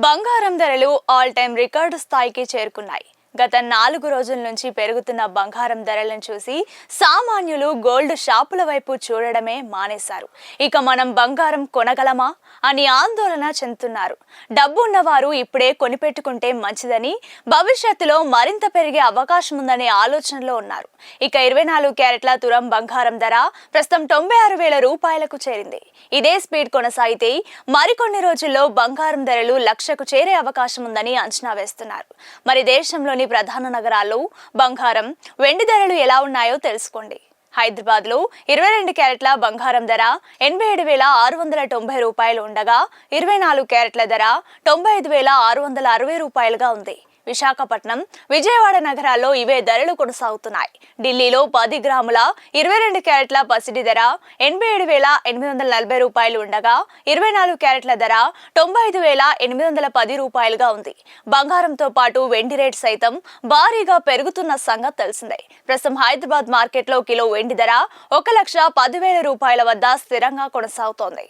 బంగారం ధరలు all time record స్థాయికి చేరుకున్నాయి. గత 4 రోజుల నుంచి పెరుగుతున్న బంగారం ధరలను చూసి సామాన్యులు గోల్డ్ షాపుల వైపు చూడడమే మానేశారు. ఇక మనం బంగారం కొనగలమా అని ఆందోళన చెందుతున్నారు. డబ్బు ఉన్నవారు ఇప్పుడే కొనిపెట్టుకుంటే మంచిదని, భవిష్యత్తులో మరింత పెరిగే అవకాశం ఉందనే ఆలోచనలో ఉన్నారు. ఇక 24 క్యారెట్ల తురం బంగారం ధర ప్రస్తుతం 96,000 రూపాయలకు చేరింది. ఇదే స్పీడ్ కొనసాగితే మరికొన్ని రోజుల్లో బంగారం ధరలు లక్షకు చేరే అవకాశం ఉందని అంచనా వేస్తున్నారు. మరి దేశంలోని ప్రధాన నగరాల్లో బంగారం, వెండి ధరలు ఎలా ఉన్నాయో తెలుసుకోండి. హైదరాబాద్ లో 22 క్యారెట్ల బంగారం ధర 87,690 రూపాయలు ఉండగా 24 క్యారెట్ల ధర 95,660 రూపాయలుగా ఉంది. విశాఖపట్నం, విజయవాడ నగరాల్లో ఇవే ధరలు కొనసాగుతున్నాయి. ఢిల్లీలో 10 గ్రాముల 22 క్యారెట్ల పసిడి ధర 87,840 రూపాయలు ఉండగా 24 క్యారెట్ల ధర 95,810 రూపాయలుగా ఉంది. బంగారంతో పాటు వెండి రేట్ సైతం భారీగా పెరుగుతున్న సంగతి తెలిసిందే. ప్రస్తుతం హైదరాబాద్ మార్కెట్లో కిలో వెండి ధర 1,10,000 రూపాయల వద్ద స్థిరంగా కొనసాగుతోంది.